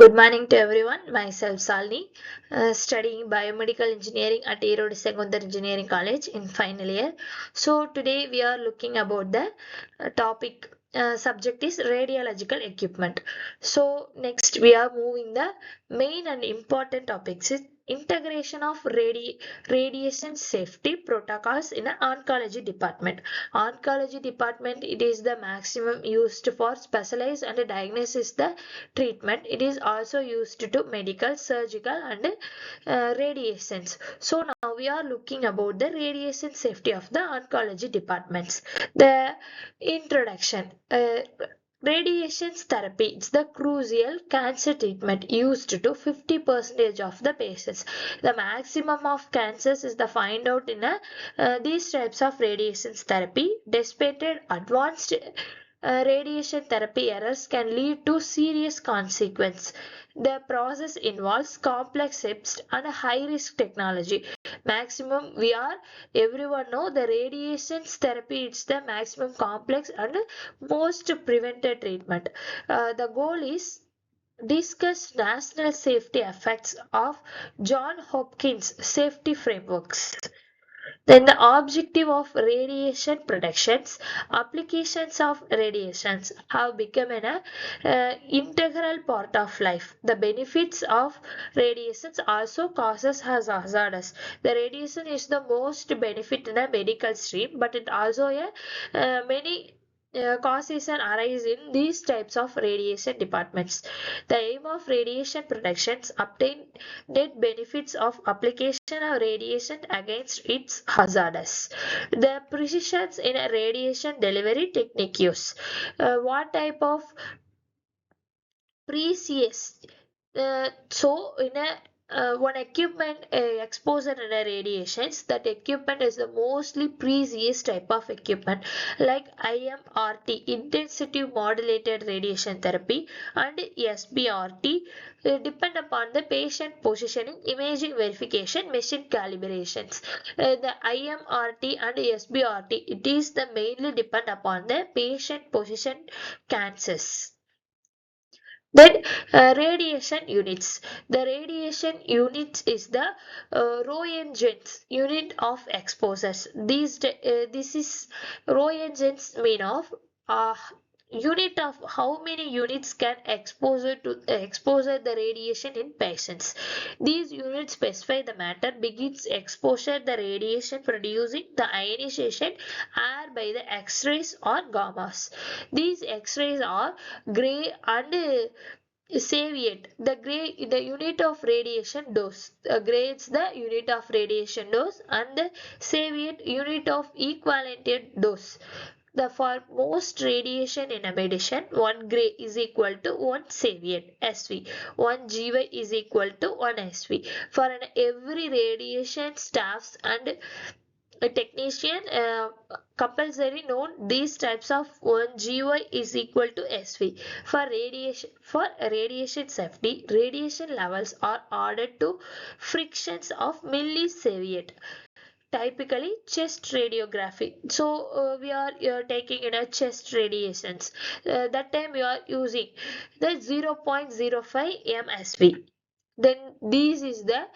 Good morning to everyone. Myself Salni, studying biomedical engineering at Erode Secondary Engineering College in final year. So today we are looking about the topic subject is radiological equipment. So next we are moving the main and important topics is integration of radiation safety protocols in an oncology department. Oncology department, it is the maximum used for specialized and diagnosis the treatment. It is also used to medical, surgical and radiations. So now we are looking about the radiation safety of the oncology departments. The introduction. Radiation therapy is the crucial cancer treatment used to 50% of the patients. The maximum of cancers is the find out in these types of radiation therapy. Despite advanced radiation therapy errors can lead to serious consequences. The process involves complex steps and high risk technology. Maximum we are everyone know the radiation therapy is the maximum complex and most prevented treatment. The goal is discuss national safety effects of John Hopkins safety frameworks. Then the objective of radiation protections, applications of radiations have become an integral part of life. The benefits of radiations also causes has hazardous. The radiation is the most benefit in a medical stream, but it also many causation arise in these types of radiation departments. The aim of radiation protections obtain net benefits of application of radiation against its hazardous. The precisions in a radiation delivery technique use. What type of precious so in a one equipment exposure in a radiations, that equipment is the mostly precious type of equipment like IMRT intensity modulated radiation therapy and SBRT depend upon the patient positioning imaging verification machine calibrations. The IMRT and SBRT, it is the mainly depend upon the patient position cancers. Then radiation units. The radiation unit is the Roentgen's unit of exposures. This is Roentgen's mean of uh, unit of how many units can exposure the radiation in patients. These units specify the matter begins exposure the radiation producing the ionization air by the X-rays or gammas. These X-rays are gray and Saviate, the unit of radiation dose. Grades the unit of radiation dose and the Saviate unit of equivalent dose. The for most radiation in a medicine, 1 gray is equal to 1 Saviate SV, 1 GY is equal to 1 SV. For every radiation staffs and a technician compulsory known these types of 1 GY is equal to SV. For radiation safety, radiation levels are ordered to frictions of millisieverts. Typically chest radiography. So we are taking in a chest radiations. That time we are using the 0.05 MSV. Then this is the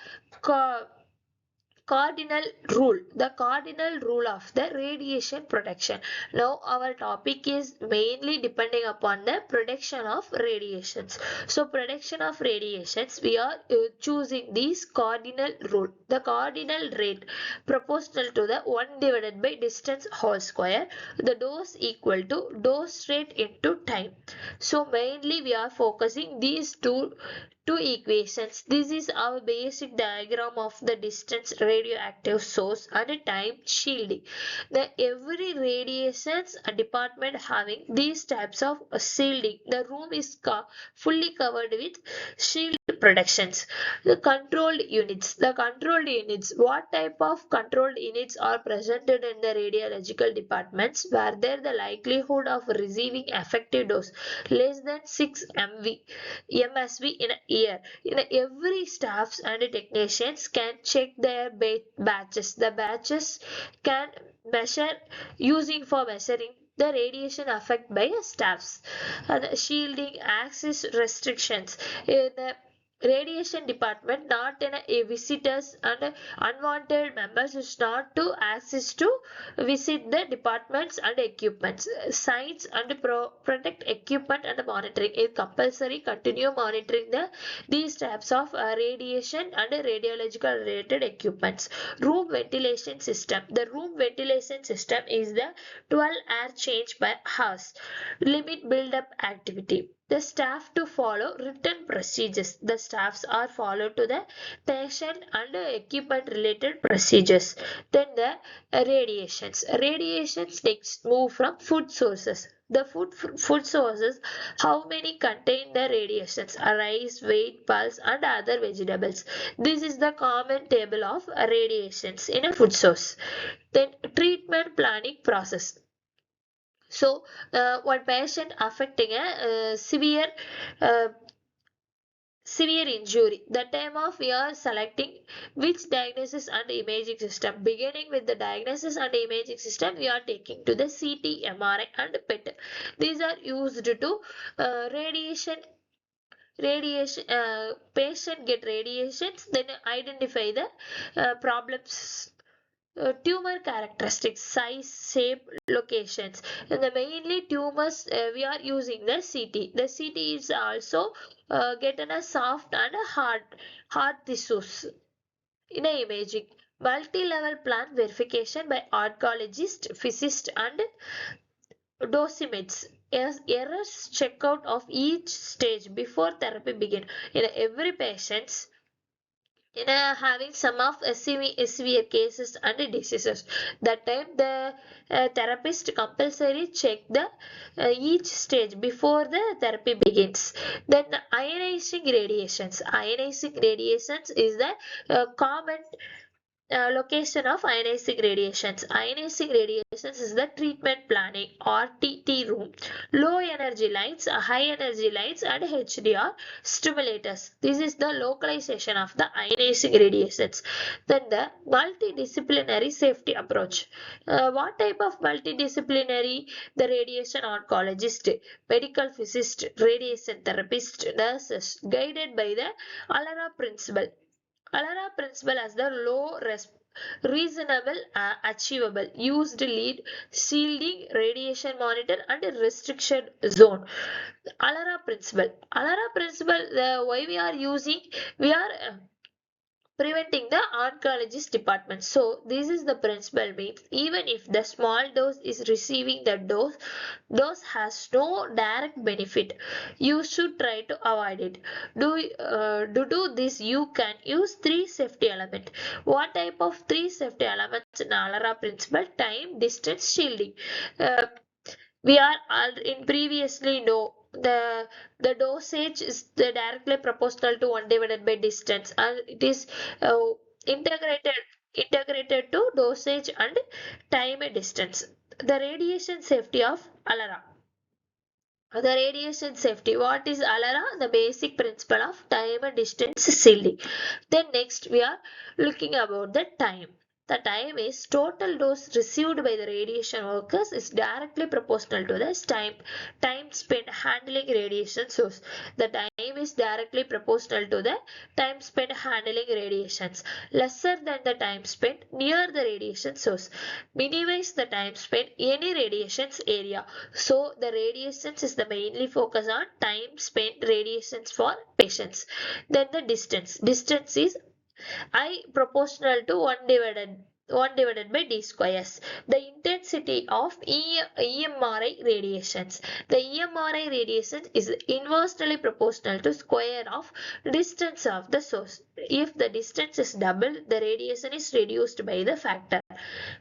cardinal rule, the cardinal rule of the radiation protection. Now our topic is mainly depending upon the protection of radiations. So protection of radiations, we are choosing this cardinal rule. The cardinal rate proportional to the 1 divided by distance whole square, the dose equal to dose rate into time. So mainly we are focusing these two equations. This is our basic diagram of the distance radioactive source and time shielding. The every radiations department having these types of shielding. The room is fully covered with shield protections. The controlled units. The controlled units. What type of controlled units are presented in the radiological departments where there the likelihood of receiving effective dose less than 6 MSV in a year. In every staffs and technicians can check their batches. The batches can measure using for measuring the radiation effect by staffs. And shielding access restrictions in the radiation department, not in a visitors and unwanted members is not to access to visit the departments and equipments. Science and protect equipment and monitoring is compulsory. Continue monitoring these types of radiation and radiological related equipments. Room ventilation system. The room ventilation system is the 12 air change per house. Limit build-up activity. The staff to follow written procedures. The staffs are followed to the patient and equipment related procedures. Then the radiations. Radiations next move from food sources. The food sources, how many contain the radiations, rice, wheat, pulse and other vegetables. This is the common table of radiations in a food source. Then treatment planning process. So, one patient affecting a uh, severe injury. The time of we are selecting which diagnosis and imaging system. Beginning with the diagnosis and imaging system, we are taking to the CT, MRI, and PET. These are used to radiation patient get radiations, then identify the problems. Tumor characteristics, size, shape, locations. And the mainly tumors we are using the CT. The CT is also getting a soft and a hard tissues in a imaging. Multi-level plan verification by oncologist, physicist, and dosimeters. As errors check out of each stage before therapy begin. In every patient's having some of severe cases and diseases. That time the therapist compulsory check the each stage before the therapy begins. Then the ionizing radiations. Ionizing radiations is the common location of ionizing radiations. Ionizing radiations is the treatment planning or TT room. Low energy lights, high energy lights, and HDR stimulators. This is the localization of the ionizing radiations. Then the multidisciplinary safety approach. What type of multidisciplinary? The radiation oncologist, medical physicist, radiation therapist, nurses, guided by the ALARA principle. ALARA principle as the reasonable, achievable, used lead, shielding, radiation monitor, and restriction zone. ALARA principle. ALARA principle, why we are using, we are preventing the oncologist department. So this is the principle means even if the small dose is receiving the dose has no direct benefit, you should try to avoid it. To do this, you can use three safety elements. What type of three safety elements in ALARA principle? Time, distance, shielding. Uh, we are all in previously know the dosage is directly proportional to 1 divided by distance, and it is uh, integrated integrated to dosage and time and distance. The radiation safety of ALARA. The radiation safety. What is ALARA? The basic principle of time and distance shielding. Then next we are looking about the time. The time is total dose received by the radiation workers is directly proportional to the time spent handling radiation source. The time is directly proportional to the time spent handling radiations. Lesser than the time spent near the radiation source. Minimize the time spent any radiations area. So the radiations is the mainly focus on time spent radiations for patients. Then the distance. Distance is I proportional to 1 divided by d squares. The intensity of EMRI radiations. The EMRI radiation is inversely proportional to square of distance of the source. If the distance is double, the radiation is reduced by the factor.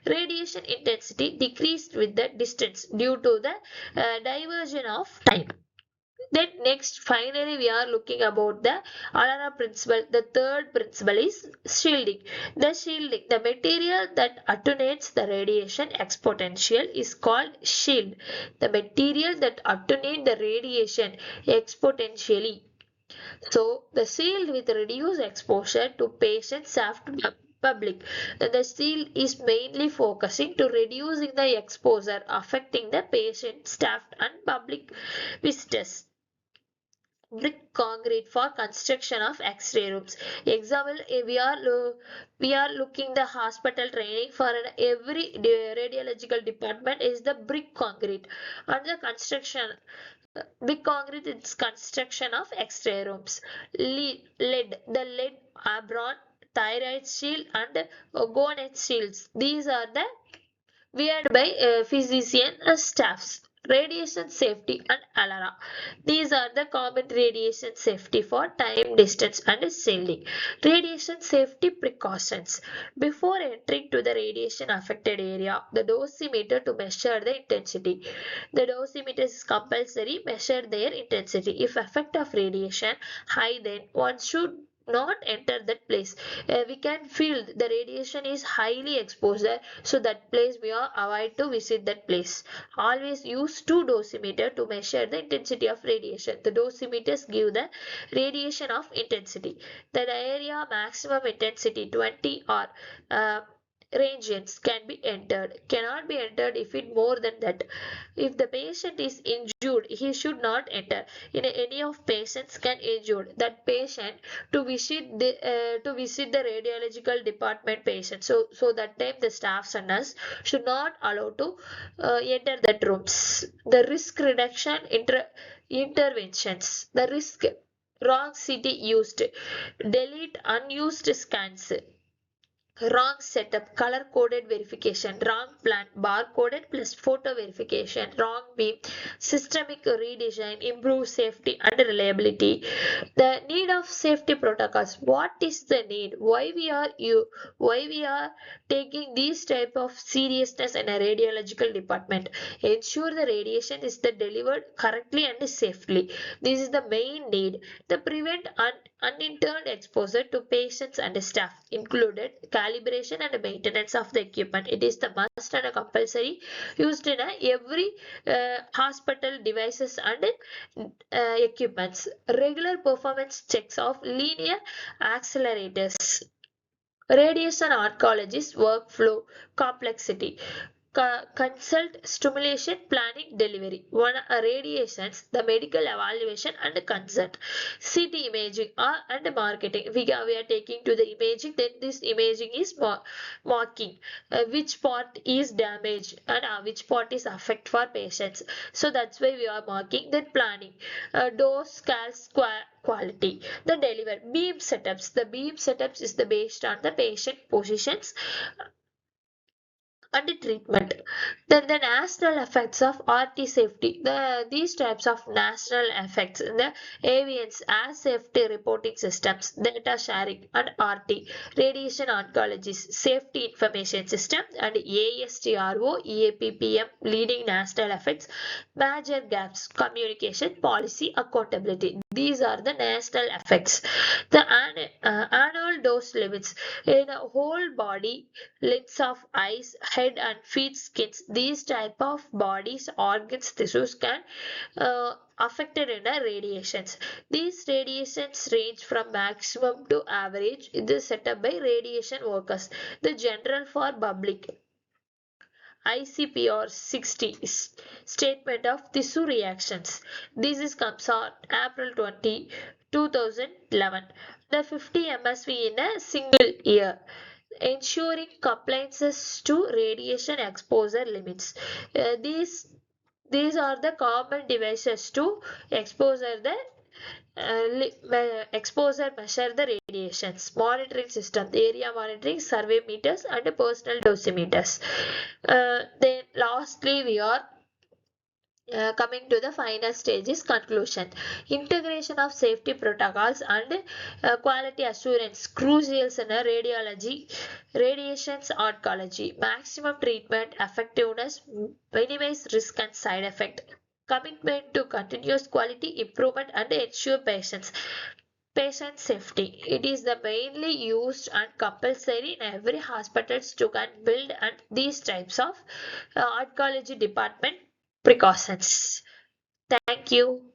Radiation intensity decreased with the distance due to the diversion of time. Then next, finally, we are looking about the ALARA principle. The third principle is shielding. The material that attenuates the radiation exponential is called shield. The material that attenuates the radiation exponentially. So the shield with reduced exposure to patients have to public. The seal is mainly focusing to reducing the exposure affecting the patient, staff and public visitors. Brick concrete for construction of X-ray rooms. Example, we are looking the hospital training for every radiological department is the brick concrete, and the construction big concrete is construction of X-ray rooms. Lead, abron, thyroid shield and gonad shields. These are the weared by physician staffs. Radiation safety and alara. These are the common radiation safety for time, distance and shielding. Radiation safety precautions. Before entering to the radiation affected area, the dosimeter to measure the intensity. The dosimeter is compulsory measure their intensity. If effect of radiation high, then one should not enter that place. We can feel the radiation is highly exposed, so that place we are avoid to visit that place. Always use two dosimeter to measure the intensity of radiation. The dosimeters give the radiation of intensity. The area maximum intensity 20 or regions can be entered. Cannot be entered if it more than that. If the patient is injured, he should not enter. In any of patients can injured, that patient to visit the radiological department patient. So that time the staffs and us should not allow to enter that rooms. The risk reduction interventions. The risk wrong CT used. Delete unused scans. Wrong setup, color coded verification, wrong plan, bar coded plus photo verification, wrong beam, systemic redesign, improve safety and reliability. The need of safety protocols. What is the need? Why we are taking these type of seriousness in a radiological department? Ensure the radiation is delivered correctly and safely. This is the main need. The prevent unintended exposure to patients and staff, included calibration and maintenance of the equipment. It is the must and a compulsory used in every hospital devices and equipments. Regular performance checks of linear accelerators. Radiation oncologist workflow complexity. Consult, stimulation, planning, delivery. One radiations, the medical evaluation and consent. CT imaging and marketing. We are taking to the imaging. Then this imaging is marking which part is damaged and which part is affect for patients. So that's why we are marking. Then planning. Dose, scale, quality. The deliver beam setups. The beam setups is the based on the patient positions and treatment. Then the national effects of RT safety. These types of national effects, the avians as safety reporting systems, data sharing and RT, radiation oncologists, safety information system and ASTRO, EAPPM leading national effects, major gaps, communication, policy, accountability. These are the national effects. The annual dose limits in a whole body, lids of eyes, head and feet, skins. These type of bodies, organs, tissues can affected in the radiations. These radiations range from maximum to average. This is set up by radiation workers. The general for public. ICPR 60 Statement of Tissue Reactions. This is comes on April 2011. The 50 MSV in a single year. Ensuring compliances to radiation exposure limits. These are the common devices to exposure the exposure measure the radiations. Monitoring system, area monitoring, survey meters and personal dosimeters. Then lastly we are coming to the final stage is conclusion. Integration of safety protocols and quality assurance crucial in a radiology, radiations oncology. Maximum treatment effectiveness, minimize risk and side effect. Commitment to continuous quality improvement and ensure patient safety. It is the mainly used and compulsory in every hospitals to can build and these types of oncology department precautions. Thank you.